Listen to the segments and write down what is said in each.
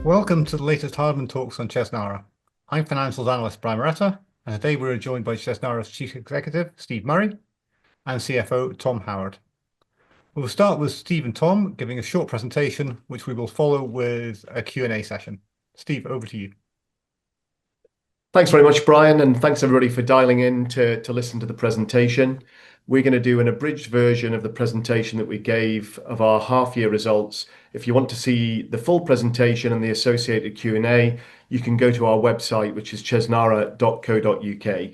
Welcome to the latest Hardman Talks on Chesnara. I'm Financials Analyst Brian Moretta, and today we're joined by Chesnara's Chief Executive, Steve Murray, and CFO, Tom Howard. We'll start with Steve and Tom giving a short presentation, which we will follow with a Q&A session. Steve, over to you. Thanks very much, Brian, and thanks everybody for dialing in to listen to the presentation. We're going to do an abridged version of the presentation that we gave of our half-year results. If you want to see the full presentation and the associated Q&A, you can go to our website, which is chesnara.co.uk.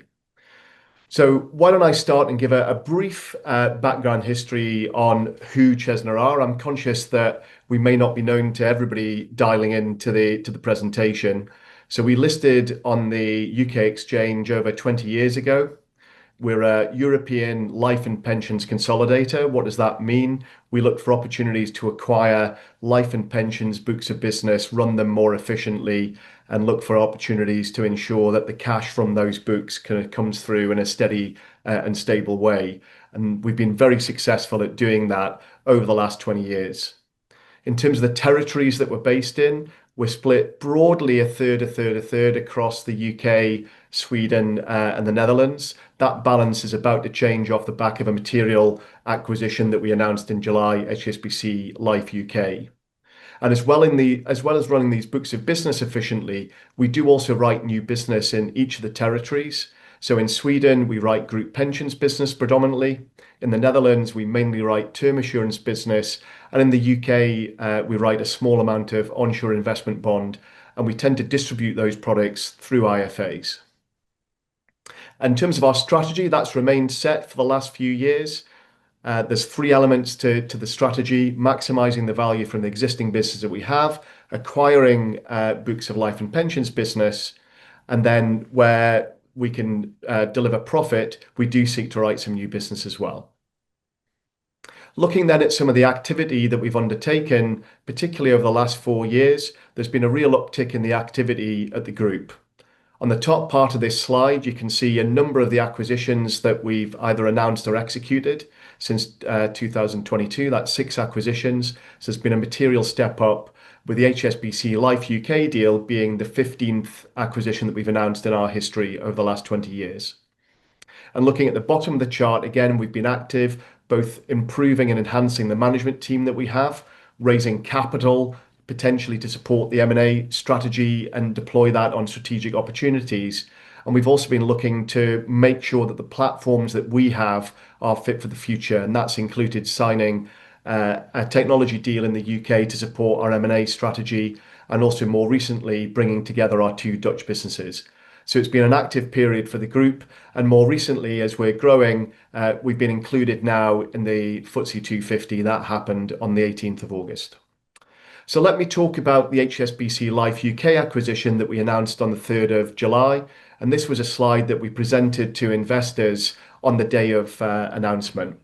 So why don't I start and give a brief background history on who Chesnara are. I'm conscious that we may not be known to everybody dialing in to the presentation. So we listed on the UK exchange over 20 years ago. We're a European life and pensions consolidator. What does that mean? We look for opportunities to acquire life and pensions books of business, run them more efficiently, and look for opportunities to ensure that the cash from those books kind of comes through in a steady and stable way. And we've been very successful at doing that over the last 20 years. In terms of the territories that we're based in, we're split broadly a third across the UK, Sweden, and the Netherlands. That balance is about to change off the back of a material acquisition that we announced in July, HSBC Life UK. And as well as running these books of business efficiently, we do also write new business in each of the territories. So in Sweden, we write group pensions business predominantly. In the Netherlands, we mainly write term assurance business. And in the UK, we write a small amount of onshore investment bond, and we tend to distribute those products through IFAs. In terms of our strategy, that's remained set for the last few years. There's three elements to the strategy: maximizing the value from the existing business that we have, acquiring books of life and pensions business, and then where we can deliver profit, we do seek to write some new business as well. Looking then at some of the activity that we've undertaken, particularly over the last 4 years, there's been a real uptick in the activity at the group. On the top part of this slide, you can see a number of the acquisitions that we've either announced or executed since 2022. That's 6 acquisitions. So there's been a material step up, with the HSBC Life UK deal being the 15th acquisition that we've announced in our history over the last 20 years. And looking at the bottom of the chart, again, we've been active, both improving and enhancing the management team that we have, raising capital, potentially to support the M&A strategy and deploy that on strategic opportunities. And we've also been looking to make sure that the platforms that we have are fit for the future. And that's included signing a technology deal in the UK to support our M&A strategy, and also more recently bringing together our 2 Dutch businesses. So it's been an active period for the group, and more recently, as we're growing, we've been included now in the FTSE 250. That happened on the 18th of August. So let me talk about the HSBC Life UK acquisition that we announced on the 3rd of July. And this was a slide that we presented to investors on the day of announcement.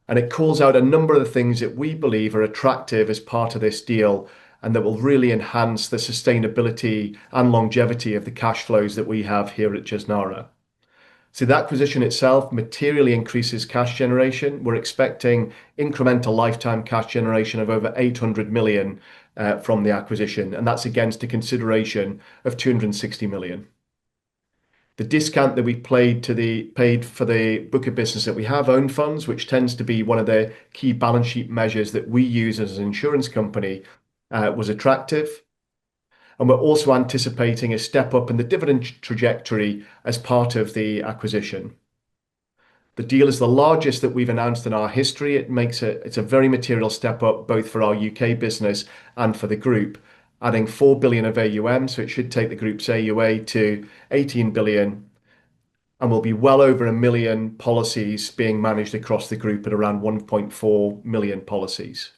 And it calls out a number of the things that we believe are attractive as part of this deal, and that will really enhance the sustainability and longevity of the cash flows that we have here at Chesnara. So the acquisition itself materially increases cash generation. We're expecting incremental lifetime cash generation of over 800 million from the acquisition, and that's against a consideration of 260 million. The discount that we paid for the book of business that we have, own funds, which tends to be one of the key balance sheet measures that we use as an insurance company, was attractive. And we're also anticipating a step up in the dividend trajectory as part of the acquisition. The deal is the largest that we've announced in our history. It's a very material step up both for our UK business and for the group, adding 4 billion of AUM, so it should take the group's AUA to 18 billion, and will be well over 1 million policies being managed across the group at around 1.4 million policies.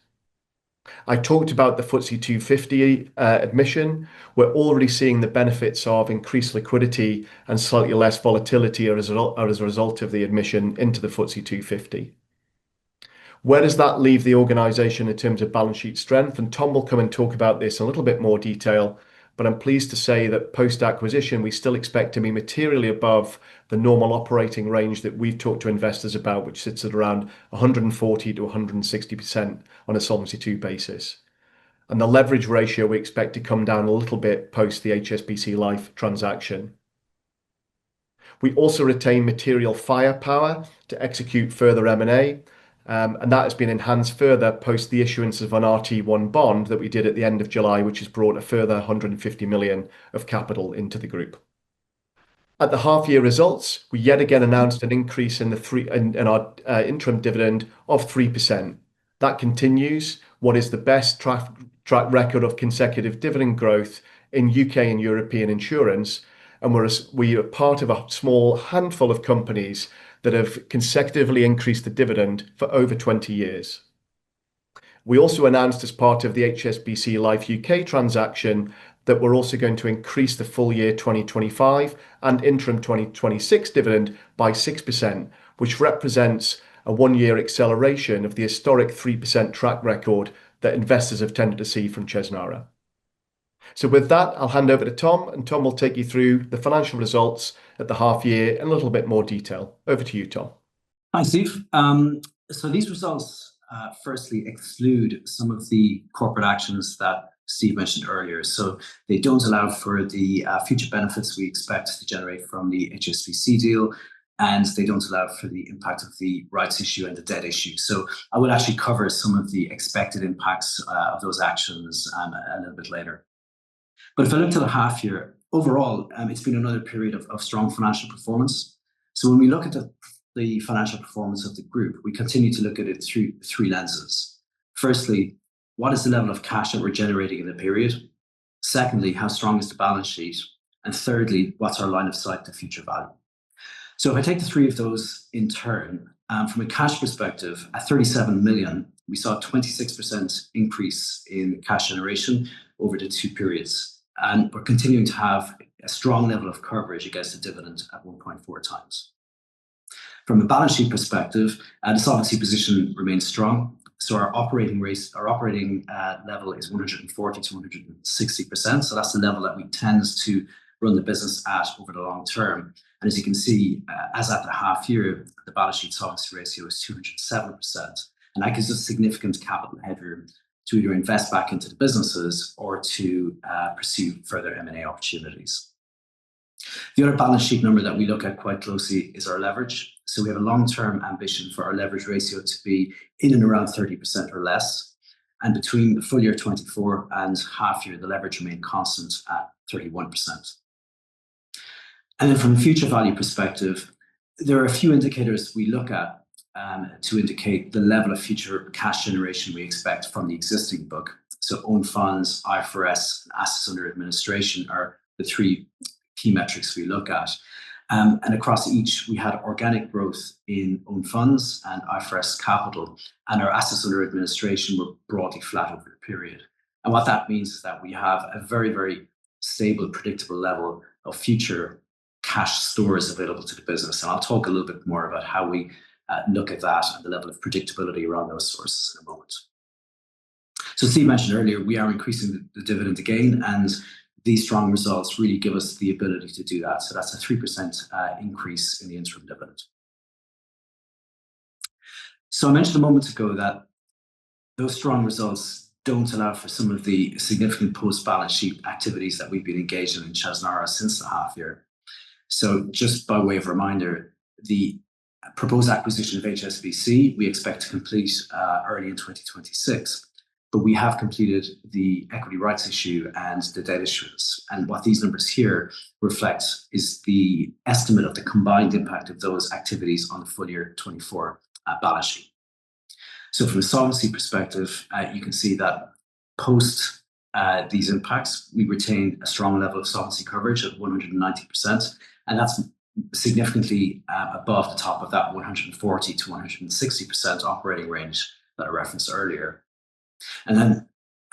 I talked about the FTSE 250 admission. We're already seeing the benefits of increased liquidity and slightly less volatility as a result of the admission into the FTSE 250. Where does that leave the organisation in terms of balance sheet strength? And Tom will come and talk about this in a little bit more detail, but I'm pleased to say that post-acquisition, we still expect to be materially above the normal operating range that we've talked to investors about, which sits at around 140 to 160% on a Solvency II basis. and the leverage ratio we expect to come down a little bit post the HSBC Life transaction. We also retain material firepower to execute further M&A, and that has been enhanced further post the issuance of an RT1 bond that we did at the end of July, which has brought a further 150 million of capital into the group. At the half-year results, we yet again announced an increase in our interim dividend of 3%. That continues what is the best track record of consecutive dividend growth in UK and European insurance, and we are part of a small handful of companies that have consecutively increased the dividend for over 20 years. We also announced as part of the HSBC Life UK transaction that we're also going to increase the full year 2025 and interim 2026 dividend by 6%, which represents a one-year acceleration of the historic 3% track record that investors have tended to see from Chesnara. So with that, I'll hand over to Tom, and Tom will take you through the financial results at the half year in a little bit more detail. Over to you, Tom. Thanks, Steve. So these results firstly exclude some of the corporate actions that Steve mentioned earlier. So they don't allow for the future benefits we expect to generate from the HSBC deal, and they don't allow for the impact of the rights issue and the debt issue. So I will actually cover some of the expected impacts of those actions a little bit later. But if I look to the half year, overall, it's been another period of strong financial performance. So when we look at the financial performance of the group, we continue to look at it through three lenses. Firstly, what is the level of cash that we're generating in the period? Secondly, how strong is the balance sheet? And thirdly, what's our line of sight to future value? So if I take the three of those in turn, from a cash perspective, at 37 million, we saw a 26% increase in cash generation over the two periods. And we're continuing to have a strong level of coverage against the dividend at 1.4 times. From a balance sheet perspective, the solvency position remains strong. So our operating level is 140 to 160%. So that's the level that we tend to run the business at over the long term. And as you can see, as at the half year, the balance sheet solvency ratio is 207%. And that gives us significant capital headroom to either invest back into the businesses or to pursue further M&A opportunities. The other balance sheet number that we look at quite closely is our leverage. So we have a long-term ambition for our leverage ratio to be in and around 30% or less. And between the full year 24 and half year, the leverage remained constant at 31%. And then from a future value perspective, there are a few indicators we look at to indicate the level of future cash generation we expect from the existing book. So own funds, IFRS, and assets under administration are the three key metrics we look at. And across each, we had organic growth in own funds and IFRS capital, and our assets under administration were broadly flat over the period. And what that means is that we have a very, very stable, predictable level of future cash stores available to the business. And I'll talk a little bit more about how we look at that and the level of predictability around those sources in a moment. So Steve mentioned earlier, we are increasing the dividend again, and these strong results really give us the ability to do that. So that's a 3% increase in the interim dividend. So I mentioned a moment ago that those strong results don't allow for some of the significant post-balance sheet activities that we've been engaged in Chesnara since the half year. So just by way of reminder, the proposed acquisition of HSBC, we expect to complete early in 2026, but we have completed the equity rights issue and the debt issuance. And what these numbers here reflect is the estimate of the combined impact of those activities on the full year 24 balance sheet. So from a solvency perspective, you can see that post these impacts, we retained a strong level of solvency coverage at 190%, and that's significantly above the top of that 140 to 160% operating range that I referenced earlier. And then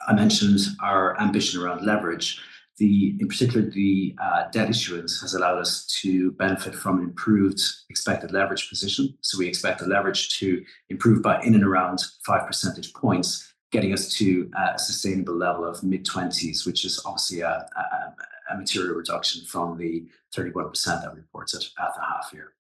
I mentioned our ambition around leverage. In particular, the debt issuance has allowed us to benefit from an improved expected leverage position. So we expect the leverage to improve by in and around 5 percentage points, getting us to a sustainable level of mid-20s, which is obviously a material reduction from the 31% that we reported at the half year.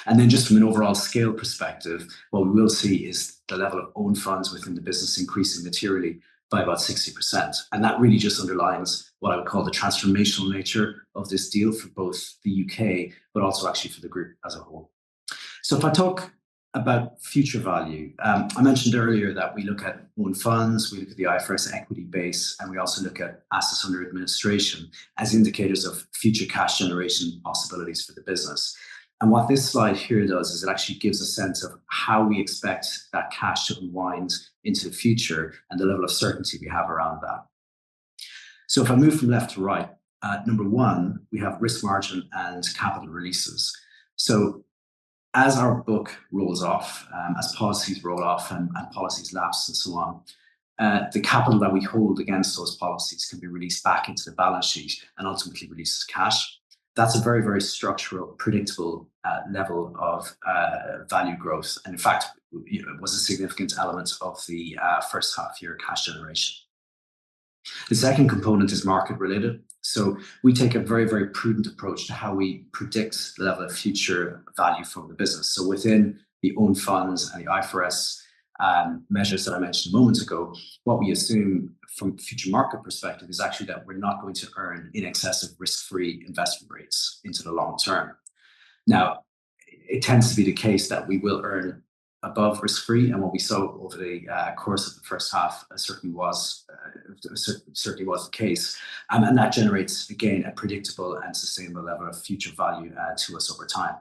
And then just from an overall scale perspective, what we will see is the level of own funds within the business increasing materially by about 60%. And that really just underlines what I would call the transformational nature of this deal for both the UK, but also actually for the group as a whole. So if I talk about future value, I mentioned earlier that we look at own funds, we look at the IFRS equity base, and we also look at assets under administration as indicators of future cash generation possibilities for the business. And what this slide here does is it actually gives a sense of how we expect that cash to unwind into the future and the level of certainty we have around that. So if I move from left to right, number one, we have risk margin and capital releases. So as our book rolls off, as policies roll off and policies lapse and so on, the capital that we hold against those policies can be released back into the balance sheet and ultimately releases cash. That's a very, very structural, predictable level of value growth. And in fact, it was a significant element of the first half year cash generation. The second component is market related. So we take a very, very prudent approach to how we predict the level of future value from the business. So within the own funds and the IFRS measures that I mentioned a moment ago, what we assume from future market perspective is actually that we're not going to earn in excess of risk-free investment rates into the long term. Now, it tends to be the case that we will earn above risk-free, and what we saw over the course of the first half certainly was the case, and that generates again a predictable and sustainable level of future value to us over time.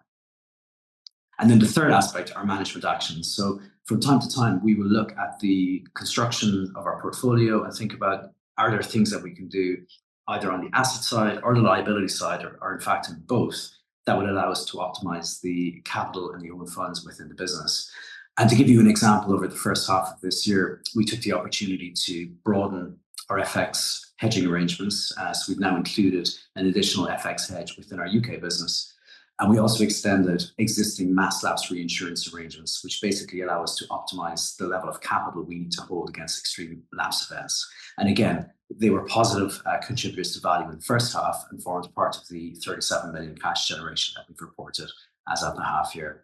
And then the third aspect are management actions. So from time to time, we will look at the construction of our portfolio and think about, are there things that we can do either on the asset side or the liability side, or in fact in both, that would allow us to optimize the capital and the own funds within the business. And to give you an example, over the first half of this year, we took the opportunity to broaden our FX hedging arrangements. So we've now included an additional FX hedge within our UK business. And we also extended existing mass lapse reinsurance arrangements, which basically allow us to optimize the level of capital we need to hold against extreme lapse events. And again, they were positive contributors to value in the first half and formed part of the 37 million cash generation that we've reported as at the half year.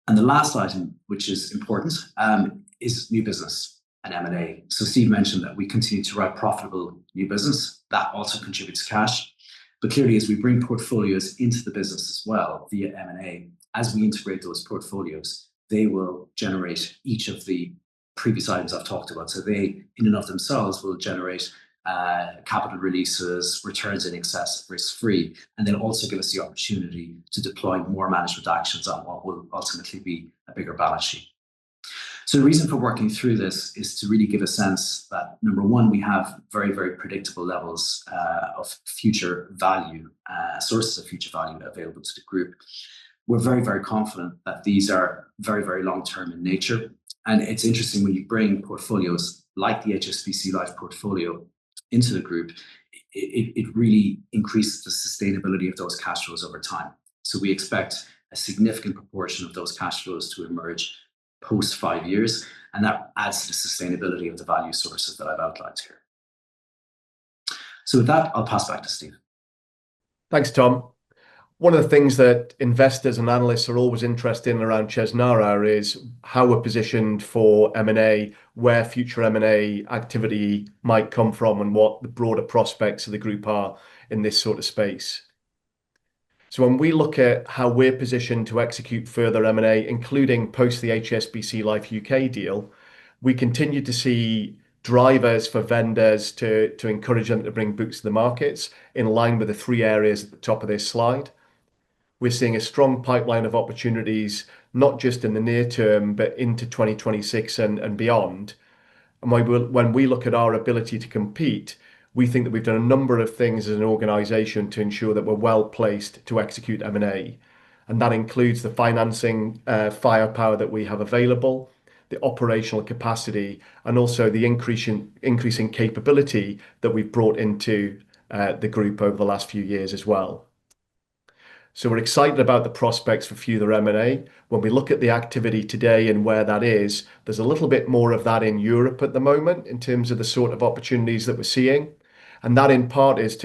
And the last item, which is important, is new business and M&A. So Steve mentioned that we continue to write profitable new business. That also contributes cash. But clearly, as we bring portfolios into the business as well via M&A, as we integrate those portfolios, they will generate each of the previous items I've talked about. So they, in and of themselves, will generate capital releases, returns in excess of risk-free, and then also give us the opportunity to deploy more management actions on what will ultimately be a bigger balance sheet. So the reason for working through this is to really give a sense that, number one, we have very, very predictable levels of future value, sources of future value available to the group. We're very, very confident that these are very, very long-term in nature. And it's interesting when you bring portfolios like the HSBC Life portfolio into the group, it really increases the sustainability of those cash flows over time. So we expect a significant proportion of those cash flows to emerge post 5 years, and that adds to the sustainability of the value sources that I've outlined here. So with that, I'll pass back to Steve. Thanks, Tom. One of the things that investors and analysts are always interested in around Chesnara is how we're positioned for M&A, where future M&A activity might come from, and what the broader prospects of the group are in this sort of space. So when we look at how we're positioned to execute further M&A, including post the HSBC Life UK deal, we continue to see drivers for vendors to encourage them to bring books to the markets in line with the three areas at the top of this slide. We're seeing a strong pipeline of opportunities, not just in the near term, but into 2026 and beyond. And when we look at our ability to compete, we think that we've done a number of things as an organisation to ensure that we're well placed to execute M&A. And that includes the financing firepower that we have available, the operational capacity, and also the increasing capability that we've brought into the group over the last few years as well. So we're excited about the prospects for further M&A. When we look at the activity today and where that is, there's a little bit more of that in Europe at the moment in terms of the sort of opportunities that we're seeing. And that in part is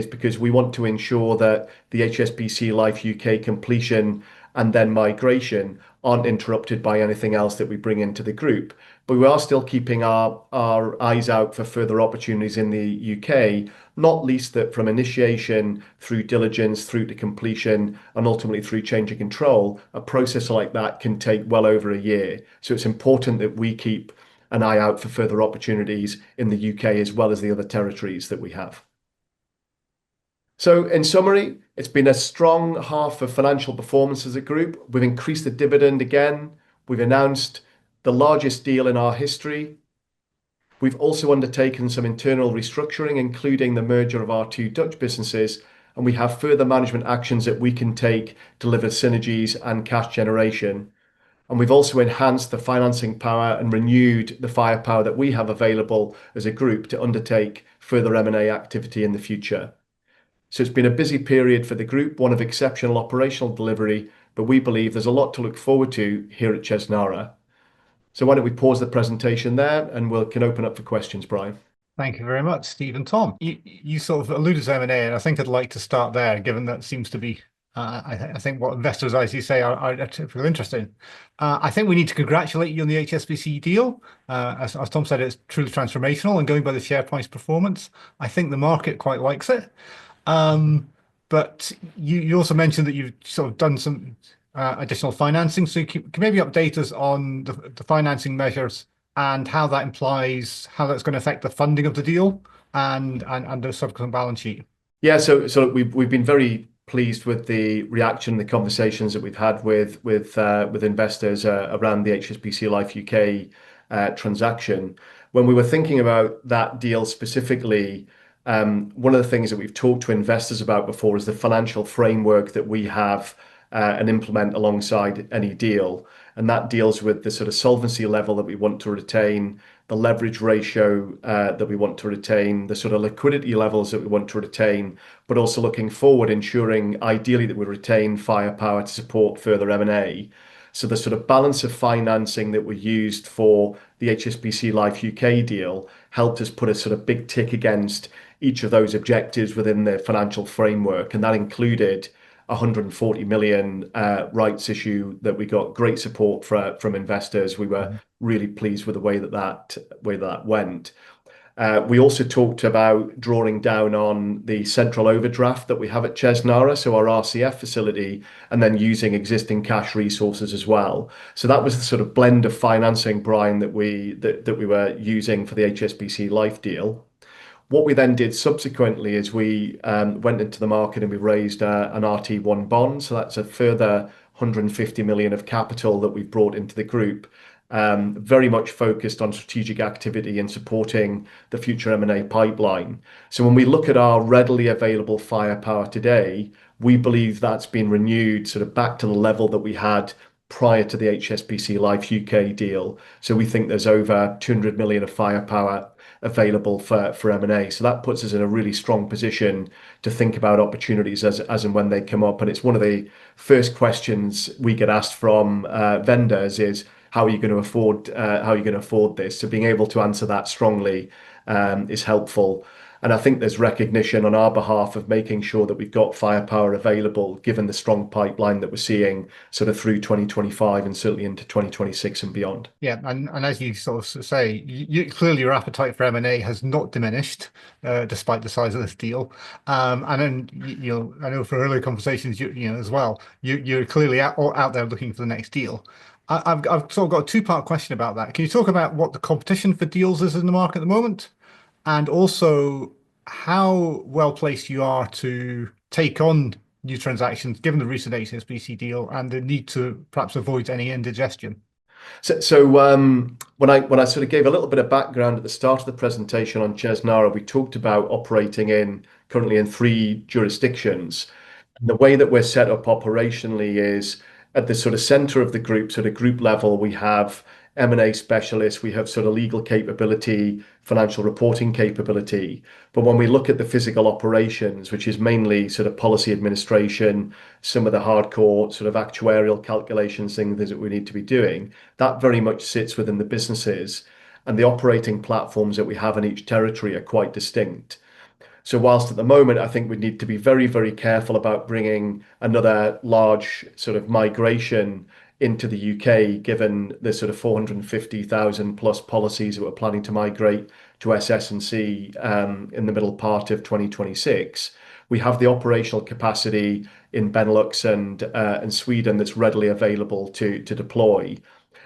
because we want to ensure that the HSBC Life UK completion and then migration aren't interrupted by anything else that we bring into the group. But we are still keeping our eyes out for further opportunities in the UK, not least that from initiation through diligence, through to completion, and ultimately through change of control, a process like that can take well over a year. So it's important that we keep an eye out for further opportunities in the UK as well as the other territories that we have. So in summary, it's been a strong half of financial performance as a group. We've increased the dividend again. We've announced the largest deal in our history. We've also undertaken some internal restructuring, including the merger of our two Dutch businesses, and we have further management actions that we can take to deliver synergies and cash generation. And we've also enhanced the financing power and renewed the firepower that we have available as a group to undertake further M&A activity in the future. So it's been a busy period for the group, one of exceptional operational delivery, but we believe there's a lot to look forward to here at Chesnara. So why don't we pause the presentation there and we can open up for questions, Brian. Thank you very much, Steve and Tom. You sort of alluded to M&A, and I think I'd like to start there, given that seems to be, I think, what investors, as you say, are typically interested in. I think we need to congratulate you on the HSBC deal. As Tom said, it's truly transformational, and going by the share price performance, I think the market quite likes it. But you also mentioned that you've sort of done some additional financing. So you can maybe update us on the financing measures and how that implies how that's going to affect the funding of the deal and the subsequent balance sheet. Yeah, so we've been very pleased with the reaction, the conversations that we've had with investors around the HSBC Life UK transaction. When we were thinking about that deal specifically, one of the things that we've talked to investors about before is the financial framework that we have and implement alongside any deal. And that deals with the sort of solvency level that we want to retain, the leverage ratio that we want to retain, the sort of liquidity levels that we want to retain, but also looking forward, ensuring ideally that we retain firepower to support further M&A. So the sort of balance of financing that we used for the HSBC Life UK deal helped us put a sort of big tick against each of those objectives within the financial framework. And that included 140 million rights issue that we got great support from investors. We were really pleased with the way that went. We also talked about drawing down on the central overdraft that we have at Chesnara, so our RCF facility, and then using existing cash resources as well. So that was the sort of blend of financing, Brian, that we were using for the HSBC Life deal. What we then did subsequently is we went into the market and we raised an RT1 bond. So that's a further 150 million of capital that we've brought into the group, very much focused on strategic activity and supporting the future M&A pipeline. So when we look at our readily available firepower today, we believe that's been renewed sort of back to the level that we had prior to the HSBC Life UK deal. So we think there's over 200 million of firepower available for M&A. So that puts us in a really strong position to think about opportunities as and when they come up. And it's one of the first questions we get asked from vendors is, how are you going to afford this? So being able to answer that strongly is helpful. And I think there's recognition on our behalf of making sure that we've got firepower available, given the strong pipeline that we're seeing sort of through 2025 and certainly into 2026 and beyond. Yeah, and as you sort of say, clearly your appetite for M&A has not diminished despite the size of this deal. And then I know for earlier conversations, as well, you're clearly out there looking for the next deal. I've sort of got a two-part question about that. Can you talk about what the competition for deals is in the market at the moment? And also how well placed you are to take on new transactions, given the recent HSBC deal and the need to perhaps avoid any indigestion. So when I sort of gave a little bit of background at the start of the presentation on Chesnara, we talked about operating currently in 3 jurisdictions. And the way that we're set up operationally is at the sort of center of the group, sort of group level, we have M&A specialists, we have sort of legal capability, financial reporting capability. But when we look at the physical operations, which is mainly sort of policy administration, some of the hardcore sort of actuarial calculations, things that we need to be doing, that very much sits within the businesses. And the operating platforms that we have in each territory are quite distinct. So whilst at the moment, I think we need to be very, very careful about bringing another large sort of migration into the UK, given the sort of 450,000 plus policies that we're planning to migrate to SS&C in the middle part of 2026, we have the operational capacity in Benelux and Sweden that's readily available to deploy.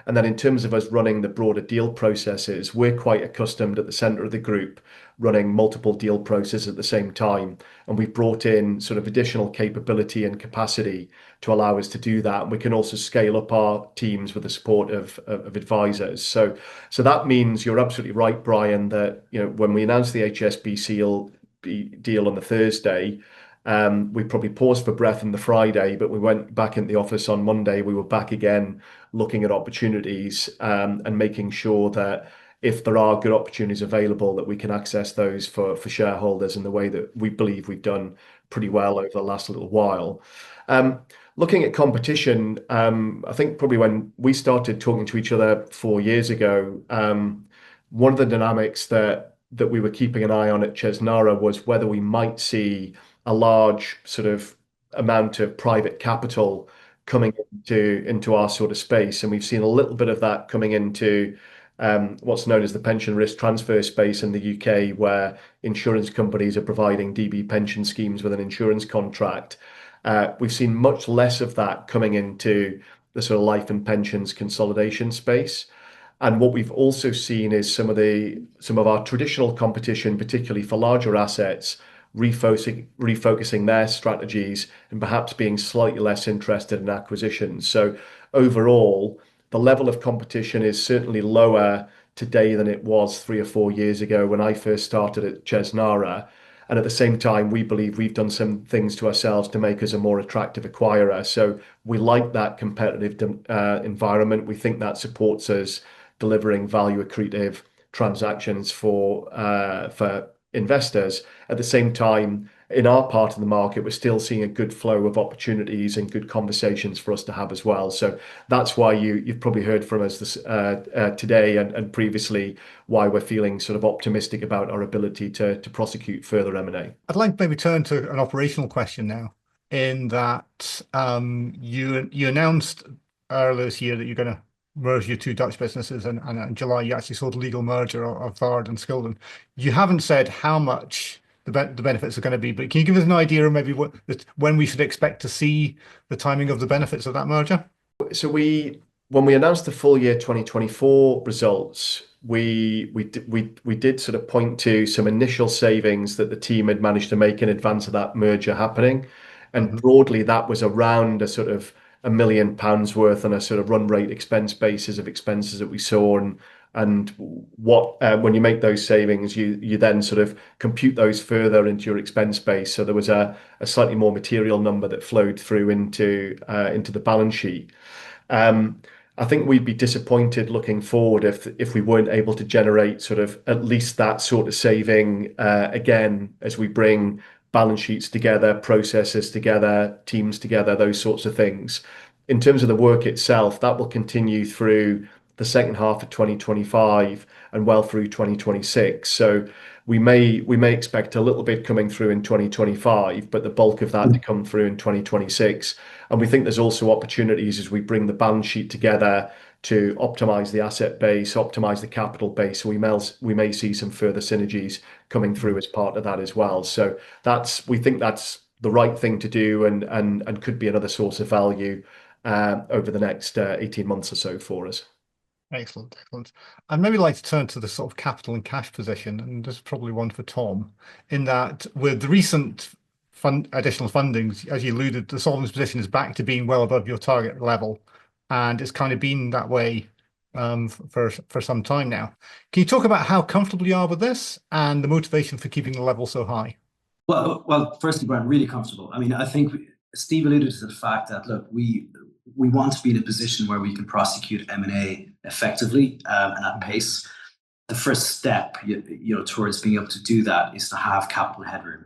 And then in terms of us running the broader deal processes, we're quite accustomed at the centre of the group running multiple deal processes at the same time. And we've brought in sort of additional capability and capacity to allow us to do that. And we can also scale up our teams with the support of advisors. So that means you're absolutely right, Brian, that when we announced the HSBC deal on the Thursday, we probably paused for breath on the Friday, but we went back in the office on Monday. We were back again looking at opportunities and making sure that if there are good opportunities available, that we can access those for shareholders in the way that we believe we've done pretty well over the last little while. Looking at competition, I think probably when we started talking to each other 4 years ago, one of the dynamics that we were keeping an eye on at Chesnara was whether we might see a large sort of amount of private capital coming into our sort of space. And we've seen a little bit of that coming into what's known as the pension risk transfer space in the UK, where insurance companies are providing DB pension schemes with an insurance contract. We've seen much less of that coming into the sort of life and pensions consolidation space. And what we've also seen is some of our traditional competition, particularly for larger assets, refocusing their strategies and perhaps being slightly less interested in acquisitions. So overall, the level of competition is certainly lower today than it was 3 or 4 years ago when I first started at Chesnara. And at the same time, we believe we've done some things to ourselves to make us a more attractive acquirer. So we like that competitive environment. We think that supports us delivering value accretive transactions for investors. At the same time, in our part of the market, we're still seeing a good flow of opportunities and good conversations for us to have as well. So that's why you've probably heard from us today and previously why we're feeling sort of optimistic about our ability to prosecute further M&A. I'd like to maybe turn to an operational question now, in that you announced earlier this year that you're going to merge your 2 Dutch businesses, and in July you actually saw the legal merger of Vard and Schilden. You haven't said how much the benefits are going to be, but can you give us an idea of maybe when we should expect to see the timing of the benefits of that merger? So when we announced the full year 2024 results, we did sort of point to some initial savings that the team had managed to make in advance of that merger happening. And broadly, that was around a sort of £1 million worth on a sort of run rate expense basis of expenses that we saw. And when you make those savings, you then sort of compute those further into your expense base. So there was a slightly more material number that flowed through into the balance sheet. I think we'd be disappointed looking forward if we weren't able to generate sort of at least that sort of saving again as we bring balance sheets together, processes together, teams together, those sorts of things. In terms of the work itself, that will continue through the second half of 2025 and well through 2026. So we may expect a little bit coming through in 2025, but the bulk of that to come through in 2026. And we think there's also opportunities as we bring the balance sheet together to optimize the asset base, optimize the capital base. So we may see some further synergies coming through as part of that as well. So we think that's the right thing to do and could be another source of value over the next 18 months or so for us. Excellent. I'd maybe like to turn to the sort of capital and cash position, and this is probably one for Tom, in that with the recent additional fundings, as you alluded, the solvency position is back to being well above your target level, and it's kind of been that way for some time now. Can you talk about how comfortable you are with this and the motivation for keeping the level so high? Well, firstly, Brian, really comfortable. I mean, I think Steve alluded to the fact that, look, we want to be in a position where we can prosecute M&A effectively and at pace. The first step, towards being able to do that is to have capital headroom.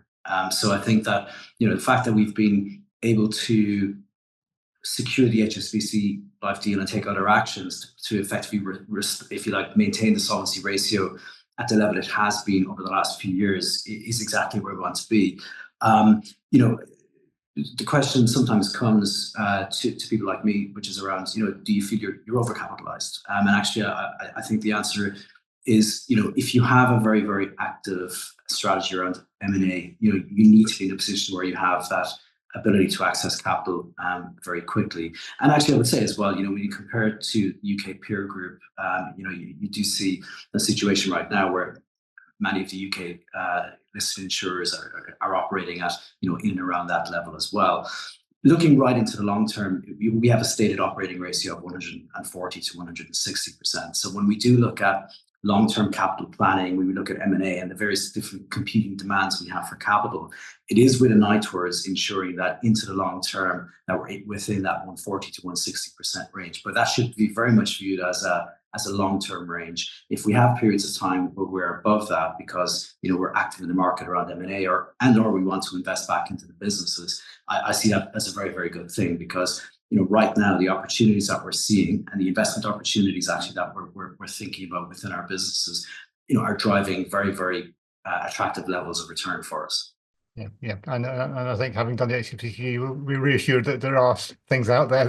So I think that, the fact that we've been able to secure the HSBC Life deal and take other actions to effectively, if you like, maintain the solvency ratio at the level it has been over the last few years is exactly where we want to be. The question sometimes comes to people like me, which is around, do you feel you're overcapitalized? And actually, I think the answer is, if you have a very, very active strategy around M&A, you need to be in a position where you have that ability to access capital very quickly. And actually, I would say as well, when you compare it to the UK peer group, you do see a situation right now where many of the UK listed insurers are operating at, in and around that level as well. Looking right into the long term, we have a stated operating ratio of 140 to 160%. So when we do look at long-term capital planning, when we look at M&A and the various different competing demands we have for capital, it is with an eye towards ensuring that into the long term that we're within that 140 to 160% range. But that should be very much viewed as a long-term range. If we have periods of time where we're above that because we're active in the market around M&A or we want to invest back into the businesses, I see that as a very, very good thing, because right now the opportunities that we're seeing and the investment opportunities actually that we're thinking about within our businesses, are driving very, very attractive levels of return for us. Yeah, and I think having done the HSBC, we're reassured that there are things out there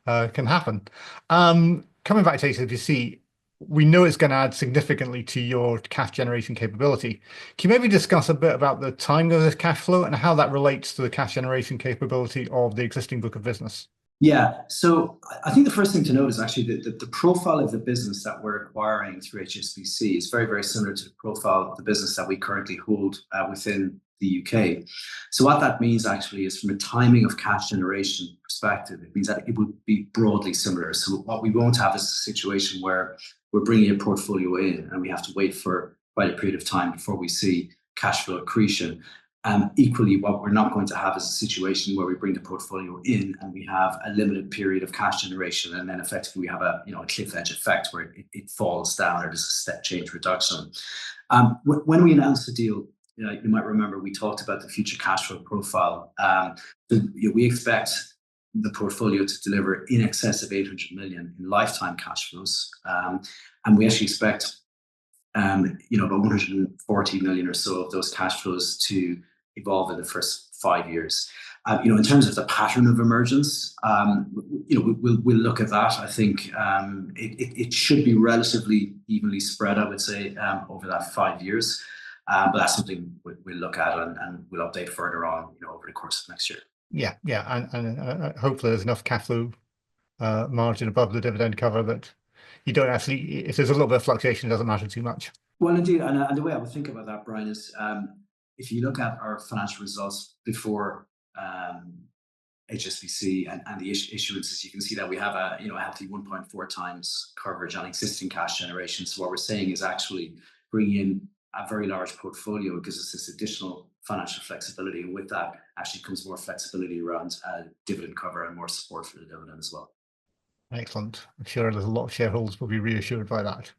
that can happen. Coming back to HSBC, we know it's going to add significantly to your cash generation capability. Can you maybe discuss a bit about the timing of this cash flow and how that relates to the cash generation capability of the existing book of business? Yeah, so I think the first thing to note is actually that the profile of the business that we're acquiring through HSBC is very, very similar to the profile of the business that we currently hold within the UK. So what that means actually is, from a timing of cash generation perspective, it means that it would be broadly similar. So what we won't have is a situation where we're bringing a portfolio in and we have to wait for quite a period of time before we see cash flow accretion. Equally, what we're not going to have is a situation where we bring the portfolio in and we have a limited period of cash generation, and then effectively we have a cliff edge effect where it falls down or there's a step change reduction. When we announced the deal, you might remember we talked about the future cash flow profile. We expect the portfolio to deliver in excess of 800 million in lifetime cash flows, and we actually expect about 140 million or so of those cash flows to evolve in the first 5 years. In terms of the pattern of emergence, we'll look at that. I think it should be relatively evenly spread, I would say, over that 5 years. But that's something we'll look at and we'll update further on, over the course of next year. Yeah, and hopefully there's enough cash flow margin above the dividend cover that you don't actually, if there's a little bit of fluctuation, it doesn't matter too much. Well, indeed, and the way I would think about that, Brian, is if you look at our financial results before HSBC and the issuances, you can see that we have a healthy 1.4 times coverage on existing cash generation. So what we're saying is actually bringing in a very large portfolio gives us this additional financial flexibility, and with that actually comes more flexibility around dividend cover and more support for the dividend as well. Excellent. I'm sure there's a lot of shareholders will be reassured by that.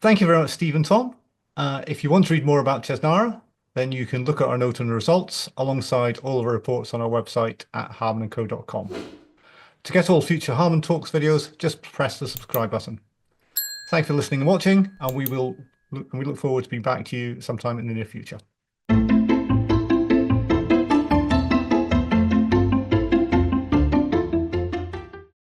Thank you very much, Steve and Tom. If you want to read more about Chesnara, then you can look at our note on the results alongside all of our reports on our website at hardmanandco.com. To get all future Hardman Talks videos, just press the subscribe button. Thanks for listening and watching, and we look forward to being back to you sometime in the near future.